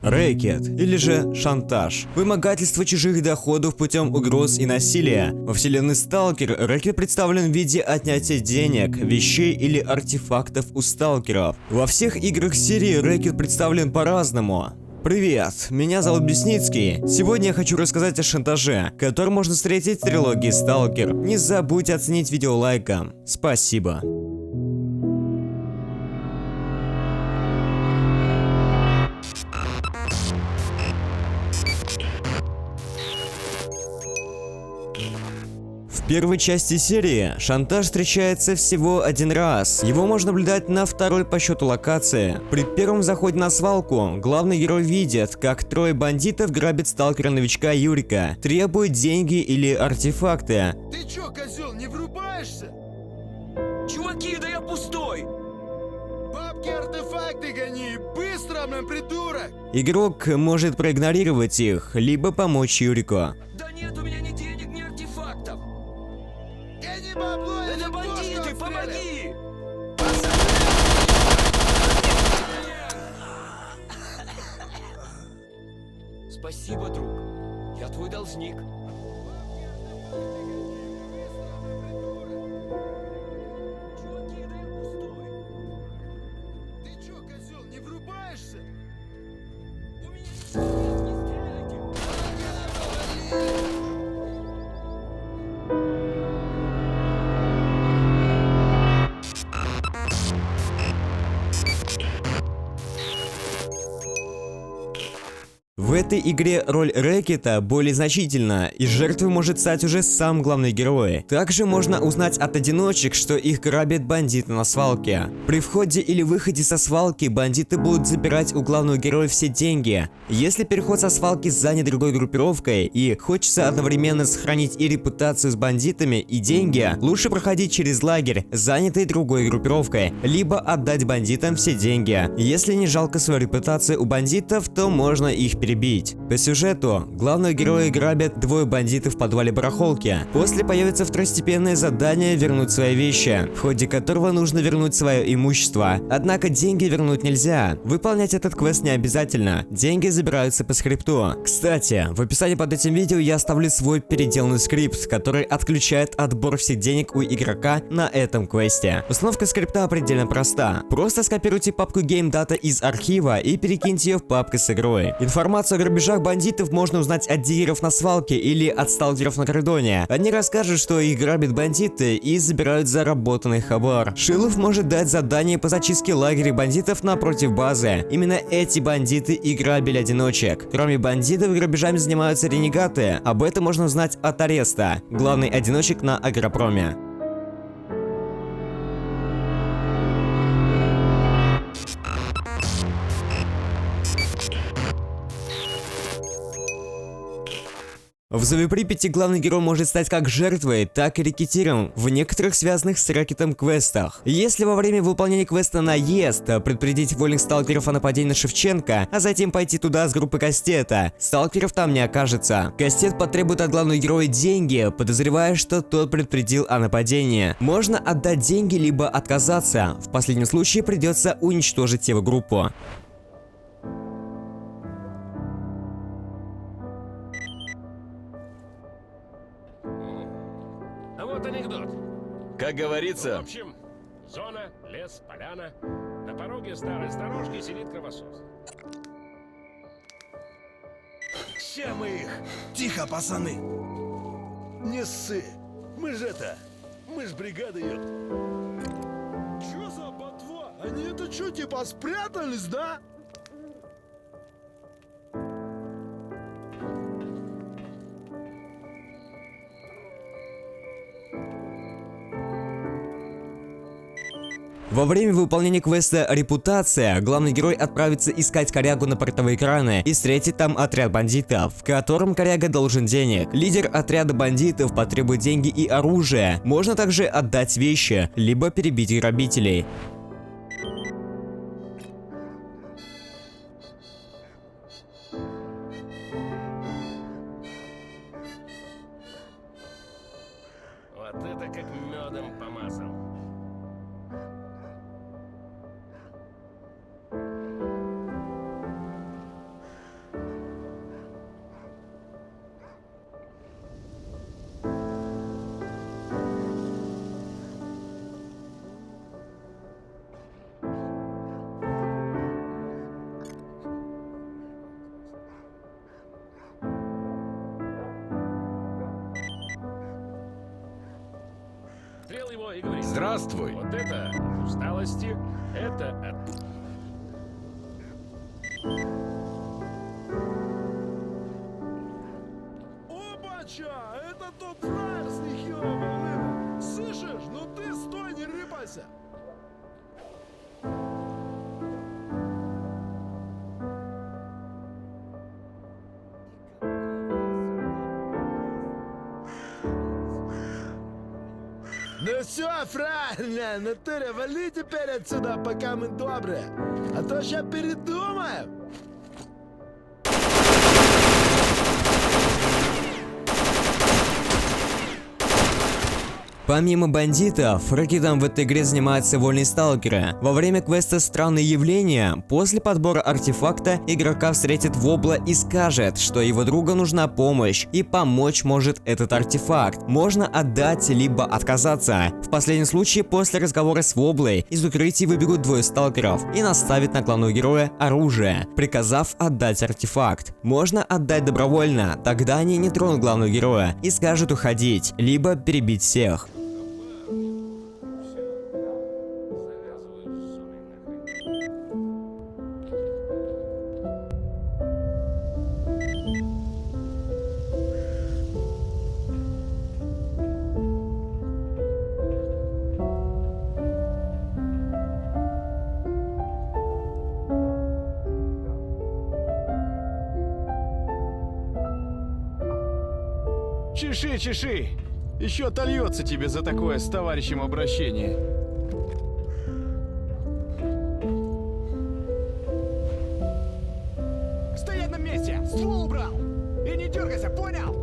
Рэкет, или же шантаж. Вымогательство чужих доходов путем угроз и насилия. Во вселенной Сталкер рэкет представлен в виде отнятия денег, вещей или артефактов у сталкеров. Во всех играх серии рэкет представлен по-разному. Привет, меня зовут Бесницкий. Сегодня я хочу рассказать о шантаже, который можно встретить в трилогии Сталкер. Не забудьте оценить видео лайком. Спасибо. В первой части серии шантаж встречается всего один раз. Его можно наблюдать на второй по счету локации. При первом заходе на свалку главный герой видит, как трое бандитов грабят сталкера-новичка Юрика, требуют деньги или артефакты. Ты чё, козел, не врубаешься? Чуваки, да я пустой! Бабки, артефакты гони, быстро, блин, придурок! Игрок может проигнорировать их, либо помочь Юрику. Да нет у меня ни денег, ни артефактов! Гони бабло, я Это не бандиты, помоги! Спасибо, друг. Я твой должник. Чуваки, да я пустой! Ты чё, козел, не врубаешься? У меня ничего нет, не стреляйте! В этой игре роль рэкета более значительна, и жертвой может стать уже сам главный герой. Также можно узнать от одиночек, что их грабят бандиты на свалке. При входе или выходе со свалки бандиты будут забирать у главного героя все деньги. Если переход со свалки занят другой группировкой и хочется одновременно сохранить и репутацию с бандитами, и деньги, лучше проходить через лагерь, занятый другой группировкой, либо отдать бандитам все деньги. Если не жалко свою репутацию у бандитов, то можно их перебить. По сюжету, главного героя грабят двое бандитов в подвале барахолки. После появится второстепенное задание вернуть свои вещи, в ходе которого нужно вернуть свое имущество. Однако деньги вернуть нельзя. Выполнять этот квест не обязательно. Деньги забираются по скрипту. Кстати, в описании под этим видео я оставлю свой переделанный скрипт, который отключает отбор всех денег у игрока на этом квесте. Установка скрипта предельно проста. Просто скопируйте папку GameData из архива и перекиньте ее в папку с игрой. Информацию о грабежах бандитов можно узнать от дилеров на свалке или от сталкеров на кордоне. Они расскажут, что их грабят бандиты и забирают заработанный хабар. Шилов может дать задание по зачистке лагеря бандитов напротив базы. Именно эти бандиты и грабили одиночек. Кроме бандитов, грабежами занимаются ренегаты. Об этом можно узнать от Ареста, главный одиночек на Агропроме. В Зове Припяти главный герой может стать как жертвой, так и рекетиром в некоторых связанных с рэкетом квестах. Если во время выполнения квеста наезд предупредить вольных сталкеров о нападении на Шевченко, а затем пойти туда с группы Кастета, сталкеров там не окажется. Кастет потребует от главного героя деньги, подозревая, что тот предупредил о нападении. Можно отдать деньги, либо отказаться. В последнем случае придется уничтожить его группу. Вот анекдот. Как В говорится, общем, зона, лес, поляна. На пороге старой сторожки сидит кровосос. Ща мы их! Тихо, пацаны! Не ссы! Мы ж бригада, ёп! Чё за ботва? Они это чё, типа спрятались, да? Во время выполнения квеста «Репутация» главный герой отправится искать корягу на портовые краны и встретит там отряд бандитов, в котором коряга должен денег. Лидер отряда бандитов потребует деньги и оружие. Можно также отдать вещи, либо перебить грабителей. Вот это как медом помазал. его и говорит: Здравствуй. вот это от усталости, это от... Опача! Это тот фраер с нехилого волыма. Слышишь? Ну ты стой, не рыпайся. Ну все, фраер, натуре, вали теперь отсюда, пока мы добрые. А то ща передумаем. Помимо бандитов, рэкетом в этой игре занимаются вольные сталкеры. Во время квеста «Странные явления» после подбора артефакта игрока встретит Вобла и скажет, что его другу нужна помощь, и помочь может этот артефакт. Можно отдать, либо отказаться. В последнем случае, после разговора с Воблой, из укрытий выбегут двое сталкеров и наставят на главного героя оружие, приказав отдать артефакт. Можно отдать добровольно, тогда они не тронут главного героя и скажут уходить, либо перебить всех. Чеши, чеши! Еще отольется тебе за такое с товарищем обращение. Стоять на месте! Ствол убрал! И не дергайся, понял?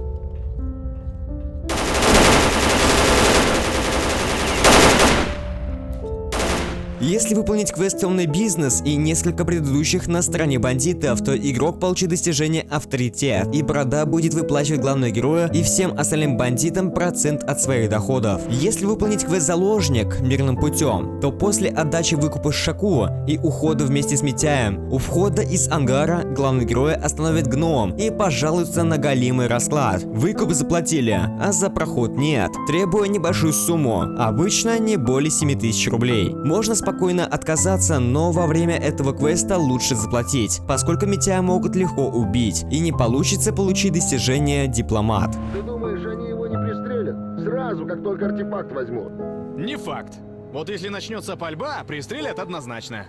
Если выполнить квест «Темный бизнес» и несколько предыдущих на стороне бандитов, то игрок получит достижение «Авторитет», и борода будет выплачивать главному герою и всем остальным бандитам процент от своих доходов. Если выполнить квест «Заложник» мирным путем, то после отдачи выкупа Шаку и ухода вместе с Митяем, у входа из ангара главного героя остановит гном и пожалуется на галимый расклад. Выкуп заплатили, а за проход нет, требуя небольшую сумму, обычно не более 7000 рублей. Можно спокойно отказаться, но во время этого квеста лучше заплатить, поскольку Митяя могут легко убить и не получится получить достижение «Дипломат». Ты думаешь, они его не пристрелят? Сразу, как только артефакт возьмут. Не факт. Вот если начнется пальба, пристрелят однозначно.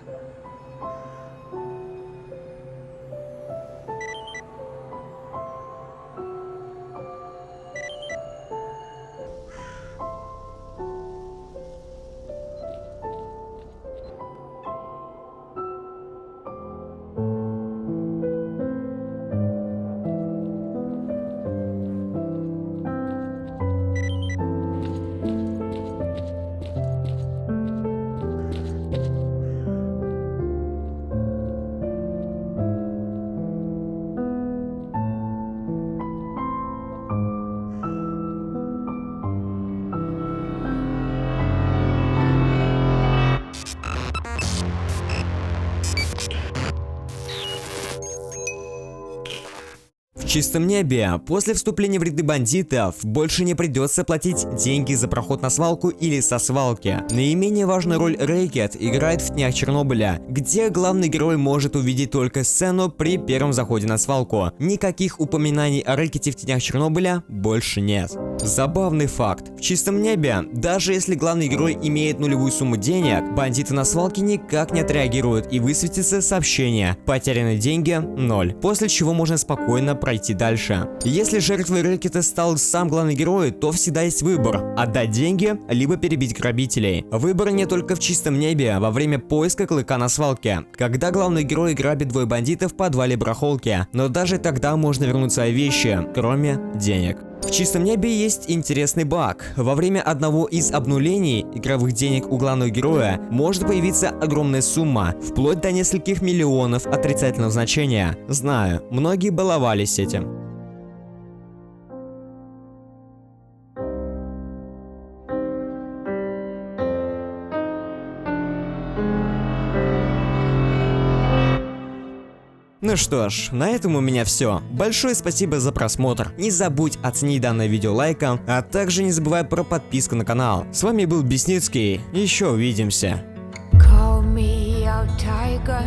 В чистом небе, после вступления в ряды бандитов, больше не придется платить деньги за проход на свалку или со свалки. Наименее важную роль рэкет играет в днях Чернобыля, где главный герой может увидеть только сцену при первом заходе на свалку. Никаких упоминаний о рэкете в днях Чернобыля больше нет. Забавный факт. В чистом небе, даже если главный герой имеет нулевую сумму денег, бандиты на свалке никак не отреагируют и высветится сообщение: потерянные деньги 0, после чего можно спокойно пройти дальше. Если жертвой рэкета стал сам главный герой, то всегда есть выбор: отдать деньги, либо перебить грабителей. Выбор не только в чистом небе, во время поиска клыка на свалке, когда главный герой грабит двое бандитов в подвале барахолки, но даже тогда можно вернуть свои вещи, кроме денег. В чистом небе есть интересный баг. Во время одного из обнулений игровых денег у главного героя может появиться огромная сумма, вплоть до нескольких миллионов отрицательного значения. Знаю, многие баловались этим. Ну что ж, на этом у меня все. Большое спасибо за просмотр. Не забудь оценить данное видео лайком, а также не забывай про подписку на канал. С вами был Бесницкий. Еще увидимся. Call me out, tiger.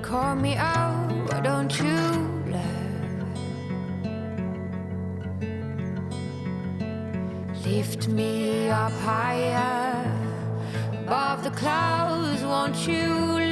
Call me out, why don't you love? Lift me up higher above the clouds, won't you